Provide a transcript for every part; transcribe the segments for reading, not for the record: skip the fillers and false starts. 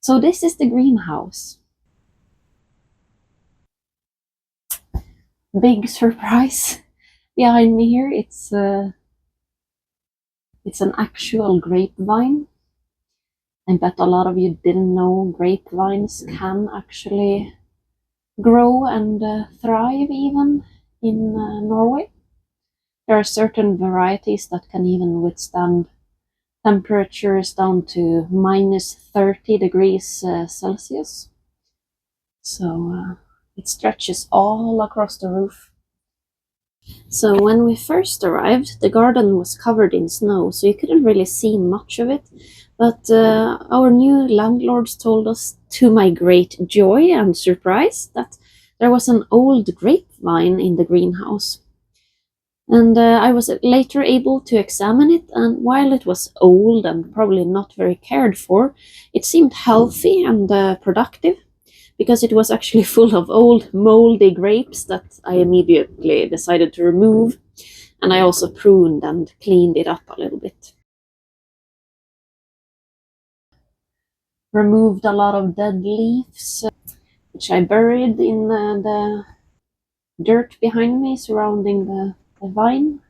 So this is the greenhouse. Big surprise behind me here. It's an actual grapevine. I bet a lot of you didn't know grapevines can actually grow and thrive even in Norway. There are certain varieties that can even withstand temperatures down to minus 30 degrees Celsius. So it stretches all across the roof. So when we first arrived, the garden was covered in snow, so you couldn't really see much of it. But our new landlords told us, to my great joy and surprise, that there was an old grapevine in the greenhouse. And I was later able to examine it, and while it was old and probably not very cared for, it seemed healthy and productive, because it was actually full of old moldy grapes that I immediately decided to remove, and I also pruned and cleaned it up a little bit. Removed a lot of dead leaves, which I buried in the dirt behind me surrounding the vine,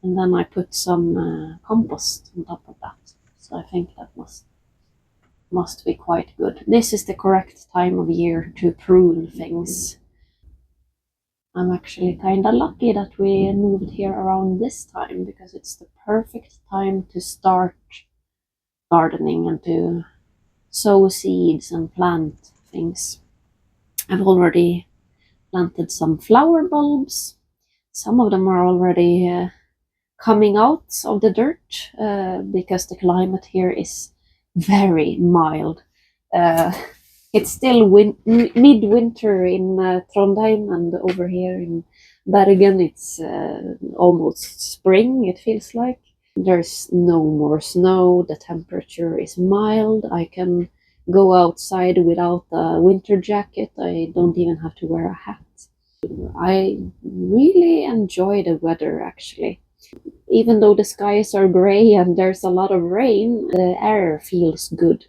and then I put some compost on top of that. So I think that must be quite good. This is the correct time of year to prune things. I'm actually kind of lucky that we moved here around this time, because it's the perfect time to start gardening and to sow seeds and plant things. I've already planted some flower bulbs. Some of them are already coming out of the dirt because the climate here is very mild. It's still midwinter in Trondheim, and over here in Bergen it's almost spring, it feels like. There's no more snow, the temperature is mild, I can go outside without a winter jacket, I don't even have to wear a hat. I really enjoy the weather, actually. Even though the skies are gray and there's a lot of rain, the air feels good.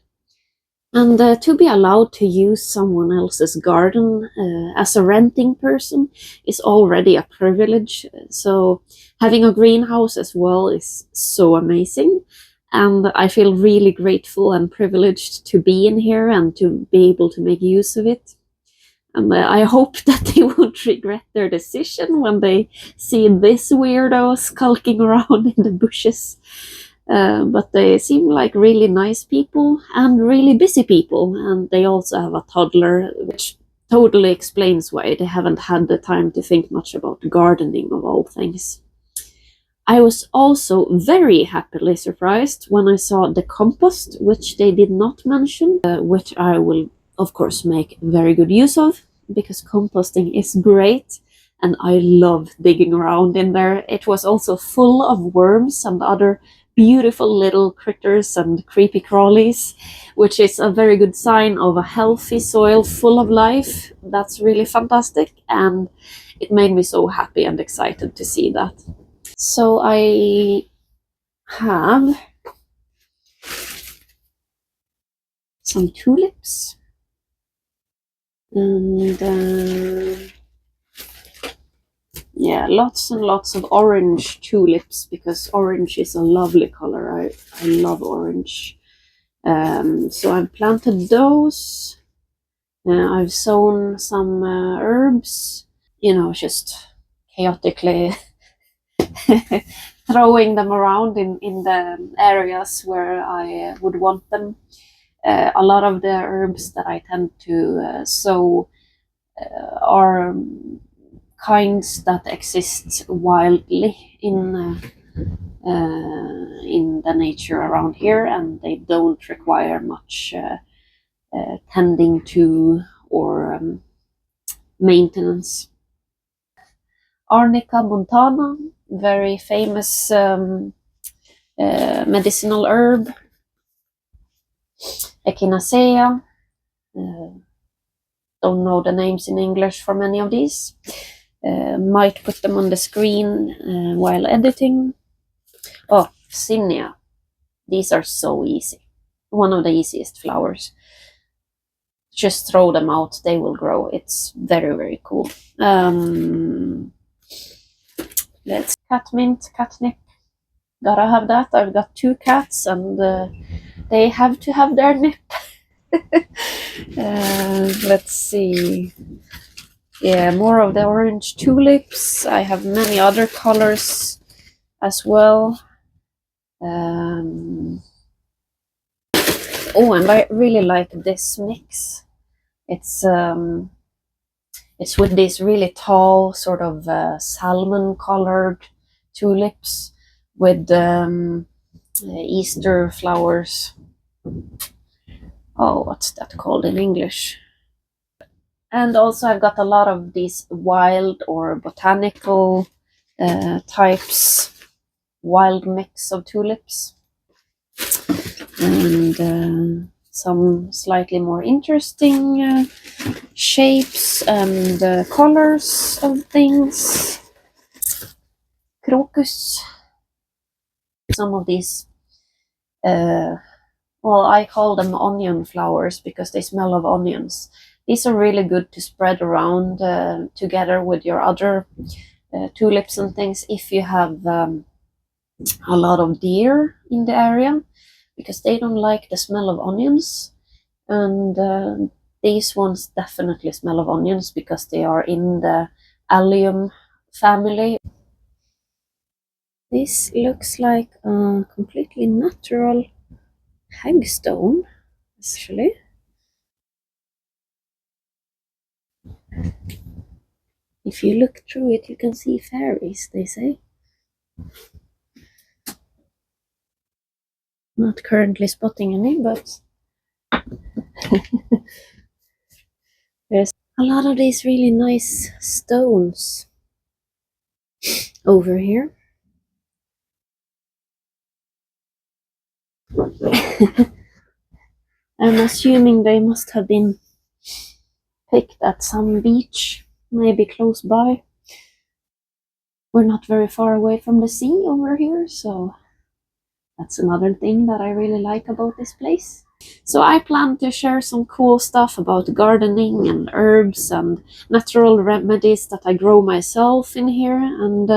And to be allowed to use someone else's garden as a renting person is already a privilege. So having a greenhouse as well is so amazing. And I feel really grateful and privileged to be in here and to be able to make use of it. And I hope that they won't regret their decision when they see this weirdo skulking around in the bushes. But they seem like really nice people and really busy people, and they also have a toddler, which totally explains why they haven't had the time to think much about gardening, of all things. I was also very happily surprised when I saw the compost, which they did not mention, which I will of course make very good use of, because composting is great and I love digging around in there. It was also full of worms and other beautiful little critters and creepy crawlies, which is a very good sign of a healthy soil full of life. That's really fantastic, and it made me so happy and excited to see that. So I have some tulips, and yeah, lots and lots of orange tulips, because orange is a lovely color. I love orange. So I've planted those. I've sown some herbs, just chaotically throwing them around in the areas where I would want them. A lot of the herbs that I tend to sow are kinds that exist wildly in the nature around here, and they don't require much tending to or maintenance. Arnica montana, very famous medicinal herb. Echinacea, don't know the names in English for many of these. Might put them on the screen while editing. Oh, zinnia. These are so easy. one of the easiest flowers. Just throw them out, they will grow. It's very, very cool. Let's catmint, catnip. Gotta have that. I've got 2 cats and they have to have their nip. Let's see. Yeah, more of the orange tulips. I have many other colors as well. Oh, and I really like this mix. It's with these really tall, sort of salmon-colored tulips with Easter flowers. Oh, what's that called in English? And also I've got a lot of these wild or botanical types, wild mix of tulips. And some slightly more interesting shapes and colors of things. Crocus. Some of these, well, I call them onion flowers because they smell of onions. These are really good to spread around together with your other tulips and things if you have a lot of deer in the area, because they don't like the smell of onions. And these ones definitely smell of onions because they are in the allium family. This looks like a completely natural hagstone, actually. If you look through it, you can see fairies, they say. Not currently spotting any, but there's a lot of these really nice stones over here. I'm assuming they must have been picked at some beach, maybe close by. We're not very far away from the sea over here, so that's another thing that I really like about this place. So I plan to share some cool stuff about gardening and herbs and natural remedies that I grow myself in here, and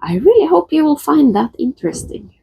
I really hope you will find that interesting.